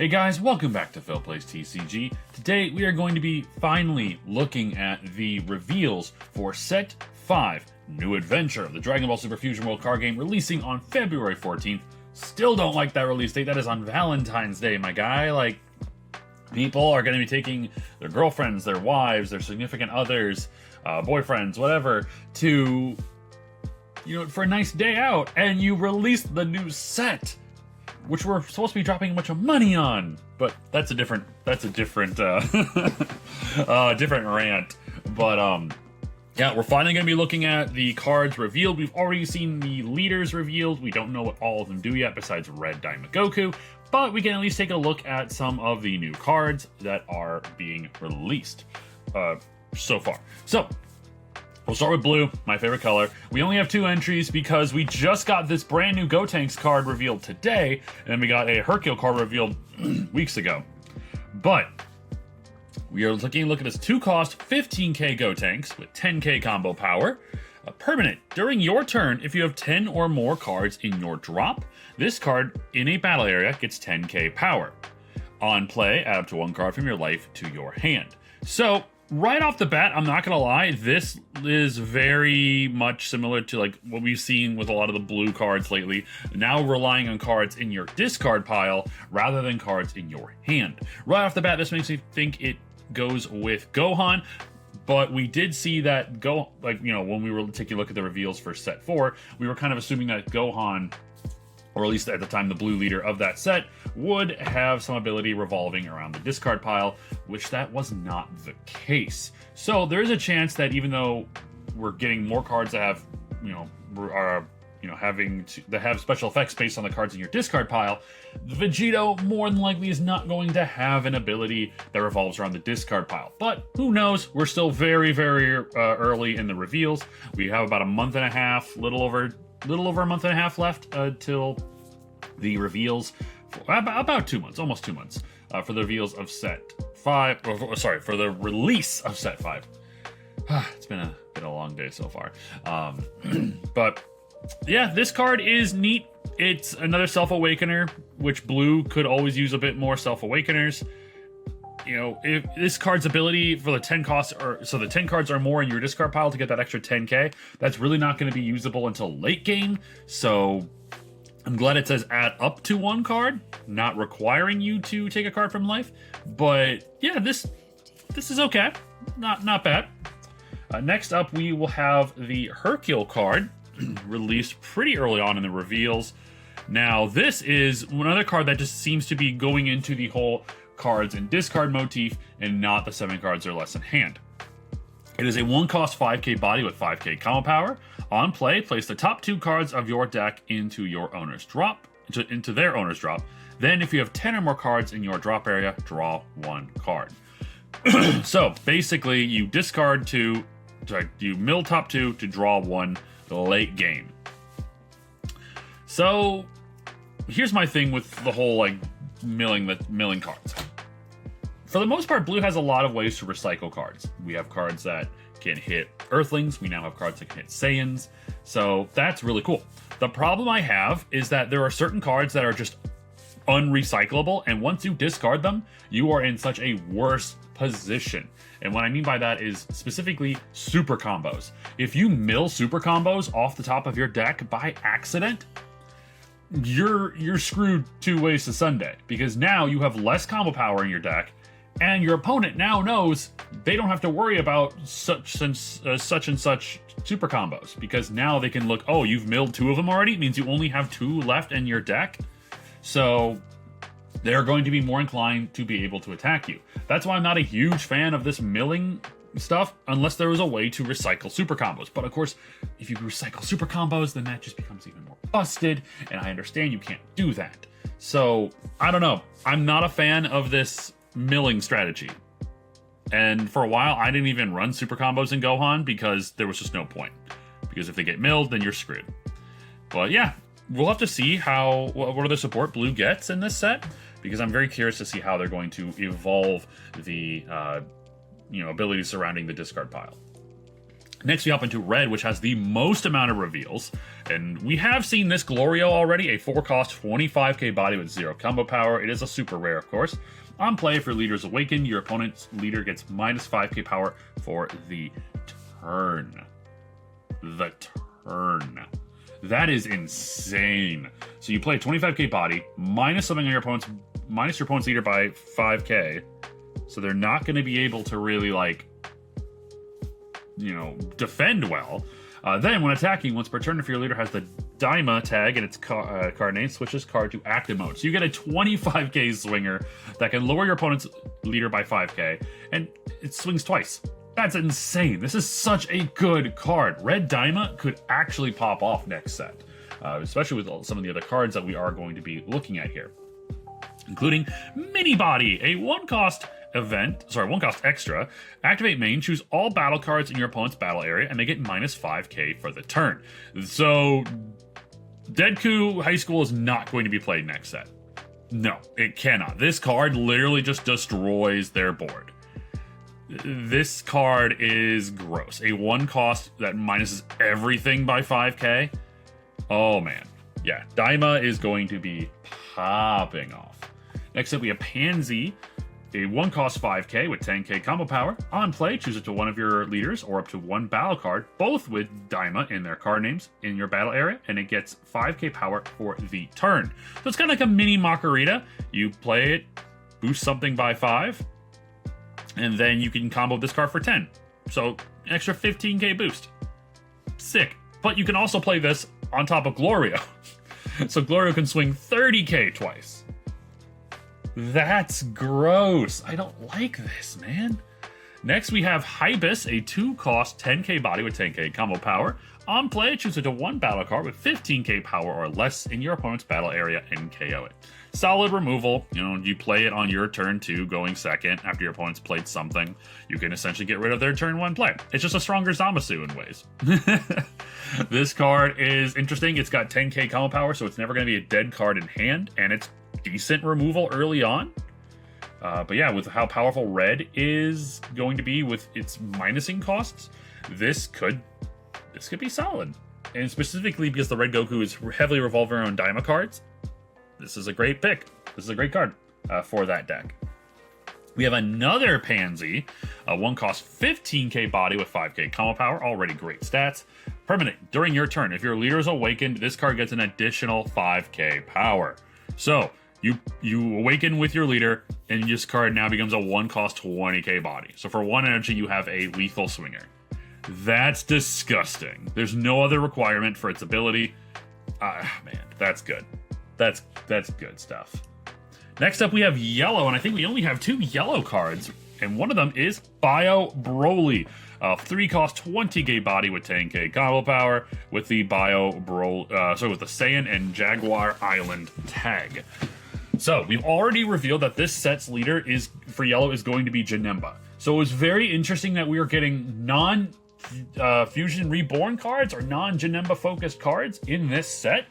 Hey guys, welcome back to Phil Plays TCG. Today we are going to be finally looking at the reveals for Set 5, New Adventure, the Dragonball Super Fusion World card game releasing on February 14th. Still don't like that release date, that is on Valentine's Day, my guy. Like, people are going to be taking their girlfriends, their wives, their significant others, boyfriends, whatever, to, for a nice day out, and you release the new set, which we're supposed to be dropping a bunch of money on. But that's a different different rant. But yeah, we're finally going to be looking at the cards revealed. We've already seen the leaders revealed. We don't know what all of them do yet besides Red Diamond Goku, but we can at least take a look at some of the new cards that are being released so far. So we'll start with blue, my favorite color. We only have 2 entries because we just got this brand new Gotenks card revealed today, and then we got a Hercule card revealed weeks ago. But we are taking a look at this 2-cost 15k Gotenks with 10k combo power. A permanent. During your turn, if you have 10 or more cards in your drop, this card in a battle area gets 10k power. On play, add up to 1 card from your life to your hand. So right off the bat, I'm not gonna lie, this is very much similar to like what we've seen with a lot of the blue cards lately. Now relying on cards in your discard pile rather than cards in your hand. Right off the bat, this makes me think it goes with Gohan, but we did see that when we were taking a look at the reveals for set 4, we were kind of assuming that Gohan, or at least at the time the blue leader of that set, would have some ability revolving around the discard pile, which that was not the case. So there is a chance that even though we're getting more cards that have, that have special effects based on the cards in your discard pile, Vegito more than likely is not going to have an ability that revolves around the discard pile. But who knows? We're still very, very early in the reveals. We have about a month and a half, little over a month and a half left till the reveals. About 2 months, almost 2 months, for the reveals of Set 5. For the release of Set 5. It's been a long day so far. But yeah, this card is neat. It's another Self-Awakener, which blue could always use a bit more Self-Awakeners. If this card's ability for the 10 costs, so the 10 cards or more in your discard pile to get that extra 10k, that's really not going to be usable until late game. So I'm glad it says add up to 1 card, not requiring you to take a card from life. But yeah, this is okay, not bad. Next up, we will have the Hercule card released pretty early on in the reveals. Now, this is another card that just seems to be going into the whole cards and discard motif and not the 7 cards or less in hand. It is a 1-cost 5k body with 5k combo power. On play, place the top 2 cards of your deck into your owner's drop, into their owner's drop. Then, if you have 10 or more cards in your drop area, draw 1 card. So basically, you discard 2, you mill top 2 to draw 1 late game. So here's my thing with the whole milling cards. For the most part, blue has a lot of ways to recycle cards. We have cards that can hit Earthlings. We now have cards that can hit Saiyans. So that's really cool. The problem I have is that there are certain cards that are just unrecyclable, and once you discard them, you are in such a worse position. And what I mean by that is specifically super combos. If you mill super combos off the top of your deck by accident, you're screwed 2 ways to Sunday, because now you have less combo power in your deck, and your opponent now knows they don't have to worry about such and such super combos, because now they can look, oh, you've milled 2 of them already. It means you only have 2 left in your deck. So they're going to be more inclined to be able to attack you. That's why I'm not a huge fan of this milling stuff, unless there was a way to recycle super combos. But of course, if you recycle super combos, then that just becomes even more busted, and I understand you can't do that. So, I don't know. I'm not a fan of this milling strategy. And for a while, I didn't even run super combos in Gohan because there was just no point. Because if they get milled, then you're screwed. But yeah, we'll have to see what other support blue gets in this set, because I'm very curious to see how they're going to evolve the abilities surrounding the discard pile. Next, we hop into red, which has the most amount of reveals. And we have seen this Glorio already, a 4-cost 25k body with 0 combo power. It is a super rare, of course. On play, if your leader is awakened, your opponent's leader gets minus 5k power for the turn. The turn. That is insane. So you play a 25k body, minus something on your opponent's, minus your opponent's leader by 5k. So they're not going to be able to really, like, you know, defend well. Then, when attacking, once per turn, if your leader has the Daima tag in its card name, switch this card to active mode. So you get a 25k swinger that can lower your opponent's leader by 5k, and it swings twice. That's insane. This is such a good card. Red Daima could actually pop off next set, especially with some of the other cards that we are going to be looking at here, including Mini Body, a 1-cost extra. Activate main, choose all battle cards in your opponent's battle area, and they get minus 5k for the turn. So, Deku High School is not going to be played next set. No, it cannot. This card literally just destroys their board. This card is gross. A 1-cost that minuses everything by 5k. Oh man. Yeah, Daima is going to be popping off. Next up, we have Pansy, a 1-cost 5k with 10k combo power. On play, choose it to one of your leaders or up to 1 battle card, both with Daima in their card names, in your battle area, and it gets 5k power for the turn. So it's kind of like a mini Makarita. You play it, boost something by 5, and then you can combo this card for 10. So, an extra 15k boost. Sick. But you can also play this on top of Glorio. So Glorio can swing 30k twice. That's gross. I don't like this, man. Next, we have Hibis, a 2-cost 10k body with 10k combo power. On play, choose it to 1 battle card with 15k power or less in your opponent's battle area and KO it. Solid removal. You know, you play it on your turn 2, going second after your opponent's played something. You can essentially get rid of their turn 1 play. It's just a stronger Zamasu in ways. This card is interesting. It's got 10k combo power, so it's never going to be a dead card in hand, and it's decent removal early on. But yeah, with how powerful red is going to be with its minusing costs, this could be solid. And specifically because the Red Goku is heavily revolving around Daima cards, this is a great pick. This is a great card for that deck. We have another Pansy, a 1-cost 15k body with 5k combo power, already great stats. Permanent, during your turn, if your leader is awakened, this card gets an additional 5k power. So, you awaken with your leader, and this card now becomes a 1-cost 20k body. So for 1 energy, you have a lethal swinger. That's disgusting. There's no other requirement for its ability. Man, that's good. That's good stuff. Next up, we have yellow, and I think we only have 2 yellow cards, and one of them is Bio Broly. 3-cost 20k body with 10k combo power with the with the Saiyan and Jaguar Island tag. So we've already revealed that this set's leader for yellow is going to be Janemba. So it was very interesting that we are getting non-Fusion Reborn cards or non-Janemba focused cards in this set.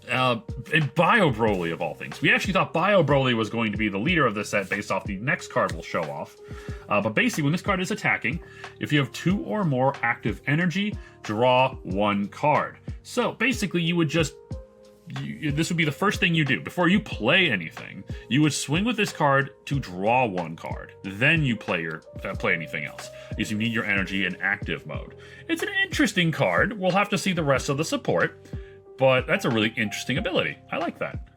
And Bio Broly, of all things. We actually thought Bio Broly was going to be the leader of this set based off the next card we'll show off. But basically, when this card is attacking, if you have 2 or more active energy, draw 1 card. So basically, you would just... this would be the first thing you do. Before you play anything, you would swing with this card to draw 1 card. Then you play anything else, because you need your energy in active mode. It's an interesting card. We'll have to see the rest of the support. But that's a really interesting ability. I like that.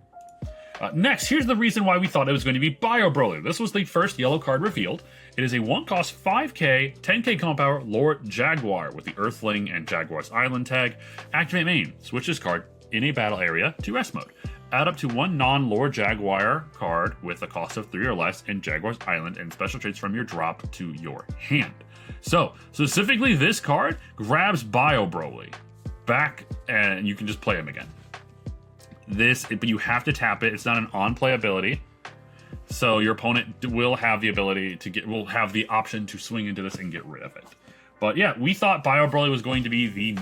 Next, here's the reason why we thought it was going to be Bio Broly. This was the first yellow card revealed. It is a 1-cost 5k, 10k combo power Lord Jaguar with the Earthling and Jaguar's Island tag. Activate main. Switch this card in a battle area to rest mode. Add up to 1 non-Lord Jaguar card with a cost of 3 or less in Jaguar's Island and special traits from your drop to your hand. So, specifically this card grabs Bio Broly back, and you can just play him again. But you have to tap it. It's not an on-play ability, so your opponent will have the option to swing into this and get rid of it. But yeah, we thought Bio Broly was going to be the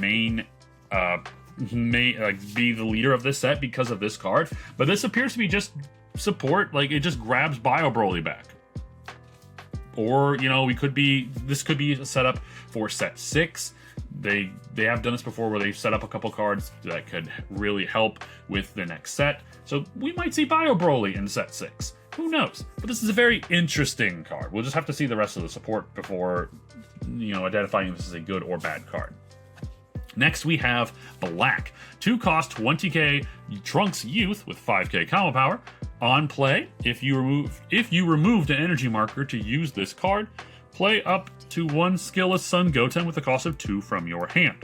be the leader of this set because of this card, but this appears to be just support. Like, it just grabs Bio Broly back. Or, you know, this could be a setup for set 6. They have done this before where they've set up a couple cards that could really help with the next set. So we might see Bio Broly in set 6. Who knows? But this is a very interesting card. We'll just have to see the rest of the support before, you know, identifying if this is a good or bad card. Next, we have Black. 2 cost, 20k Trunks Youth with 5k combo power. On play, if you removed an energy marker to use this card, play up to 1 skillless Sun Goten with a cost of 2 from your hand.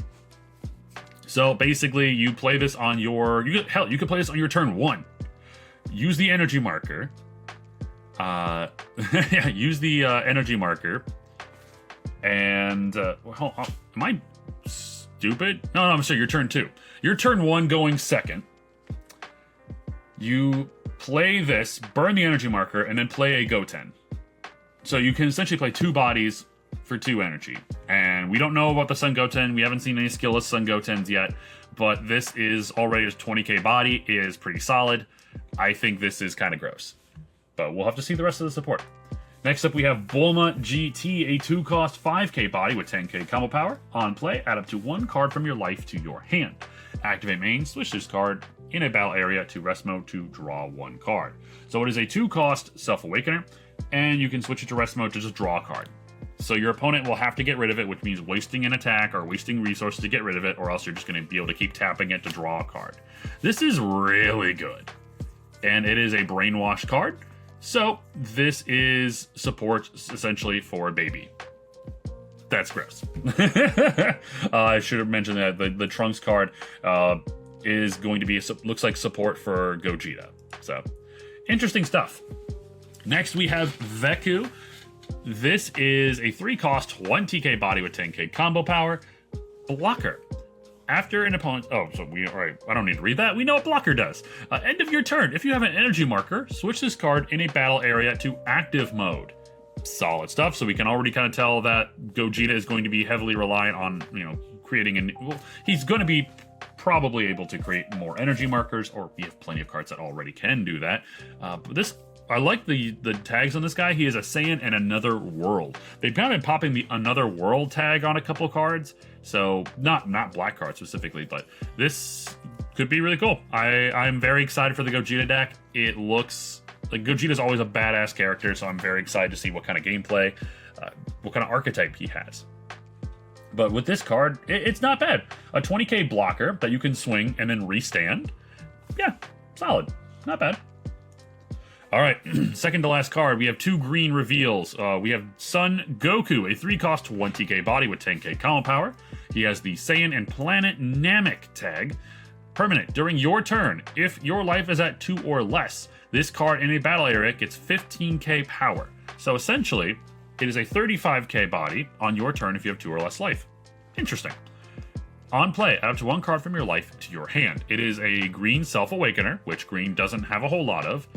So basically, you play this on your... you could play this on your turn 1. Use the energy marker. Yeah, use the energy marker. And... hold on, am I stupid? No, I'm sorry, your turn 2. Your turn 1 going second. You play this, burn the energy marker, and then play a Goten. So you can essentially play 2 bodies for 2 energy. And we don't know about the Sun Goten. We haven't seen any skillless Sun Gotens yet. But this is already a 20k body. It is pretty solid. I think this is kind of gross. But we'll have to see the rest of the support. Next up, we have Bulma GT, a 2-cost 5k body with 10k combo power. On play, add up to 1 card from your life to your hand. Activate main, switch this card in a battle area to rest mode to draw 1 card. So it is a 2-cost Self-Awakener, and you can switch it to rest mode to just draw a card. So your opponent will have to get rid of it, which means wasting an attack or wasting resources to get rid of it, or else you're just going to be able to keep tapping it to draw a card. This is really good. And it is a brainwash card. So this is support essentially for Baby. That's gross. I should have mentioned that the Trunks card is going to be, looks like support for Gogeta. So interesting stuff. Next we have Veku. This is a 3-cost 1TK body with 10k combo power. Blocker. After an opponent... oh, so alright, I don't need to read that. We know what Blocker does. End of your turn. If you have an energy marker, switch this card in a battle area to active mode. Solid stuff. So we can already kind of tell that Gogeta is going to be heavily reliant on, you know, creating a... well, he's going to be probably able to create more energy markers, or we have plenty of cards that already can do that. But this... I like the tags on this guy. He is a Saiyan and Another World. They've kind of been popping the Another World tag on a couple cards. So, not black cards specifically, but this could be really cool. I'm very excited for the Gogeta deck. It looks like Gogeta's always a badass character, so I'm very excited to see what kind of gameplay, what kind of archetype he has. But with this card, it's not bad. A 20k blocker that you can swing and then restand. Yeah, solid. Not bad. All right, second to last card, we have 2 green reveals. We have Son Goku, a 3-cost 1TK body with 10k combo power. He has the Saiyan and Planet Namek tag. Permanent, during your turn, if your life is at 2 or less, this card in a battle area gets 15k power. So essentially, it is a 35k body on your turn if you have 2 or less life. Interesting. On play, add up to 1 card from your life to your hand. It is a green Self-Awakener, which green doesn't have a whole lot of.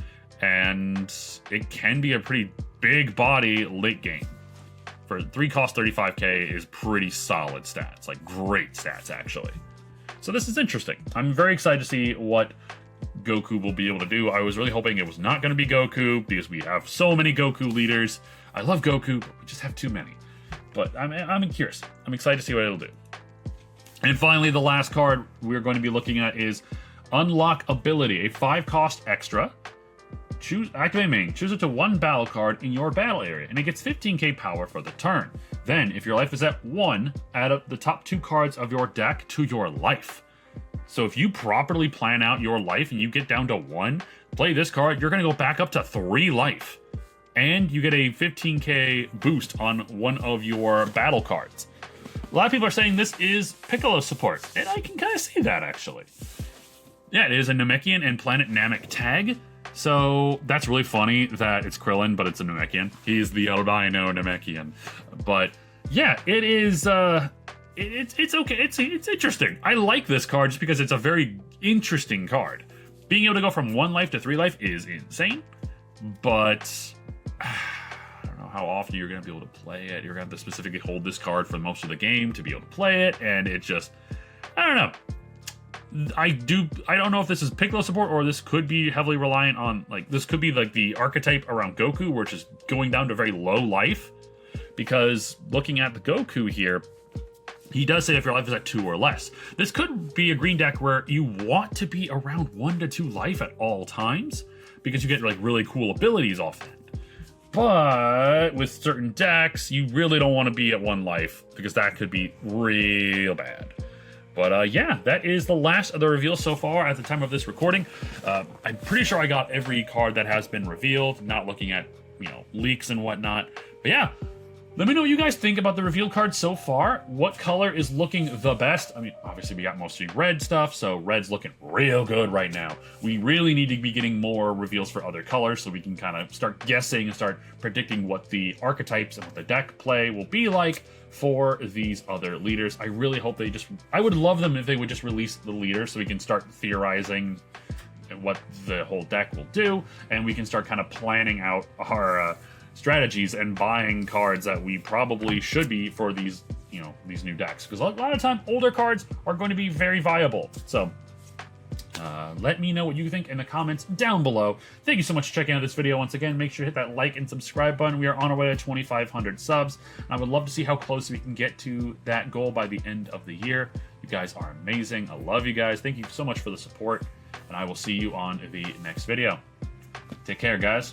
And it can be a pretty big body late game. For 3-cost 35k is pretty solid stats, like great stats actually. So this is interesting. I'm very excited to see what Goku will be able to do. I was really hoping it was not going to be Goku because we have so many Goku leaders. I love Goku, but we just have too many. But I'm curious. I'm excited to see what it'll do. And finally, the last card we're going to be looking at is Unlock Ability, a 5-cost extra. Activate main. Choose it to 1 battle card in your battle area, and it gets 15k power for the turn. Then, if your life is at 1, add up the top 2 cards of your deck to your life. So if you properly plan out your life and you get down to 1, play this card, you're going to go back up to 3 life. And you get a 15k boost on one of your battle cards. A lot of people are saying this is Piccolo support, and I can kind of see that, actually. Yeah, it is a Namekian and Planet Namek tag. So that's really funny that it's Krillin, but it's a Namekian. He's the albino Namekian. But yeah, it is. It's okay. It's interesting. I like this card just because it's a very interesting card. Being able to go from 1 life to 3 life is insane, but I don't know how often you're going to be able to play it. You're going to have to specifically hold this card for most of the game to be able to play it, and it just, I don't know. I don't know if this is Piccolo support or this could be heavily reliant on, like, this could be like the archetype around Goku, which is going down to very low life. Because looking at the Goku here, he does say if your life is at 2 or less. This could be a green deck where you want to be around 1 to 2 life at all times, because you get like really cool abilities off that. But with certain decks, you really don't want to be at 1 life, because that could be real bad. But yeah, that is the last of the reveals so far at the time of this recording. I'm pretty sure I got every card that has been revealed, not looking at, you know, leaks and whatnot. But yeah, let me know what you guys think about the revealed cards so far. What color is looking the best? I mean, obviously we got mostly red stuff, so red's looking real good right now. We really need to be getting more reveals for other colors so we can kind of start guessing and start predicting what the archetypes and what the deck play will be like for these other leaders. I really hope they just... I would love them if they would just release the leaders so we can start theorizing what the whole deck will do, and we can start kind of planning out our... strategies and buying cards that we probably should be for these, you know, these new decks. Because a lot of time, older cards are going to be very viable. So, let me know what you think in the comments down below. Thank you so much for checking out this video. Once again, make sure to hit that like and subscribe button. We are on our way to 2,500 subs. I would love to see how close we can get to that goal by the end of the year. You guys are amazing. I love you guys. Thank you so much for the support. And I will see you on the next video. Take care, guys.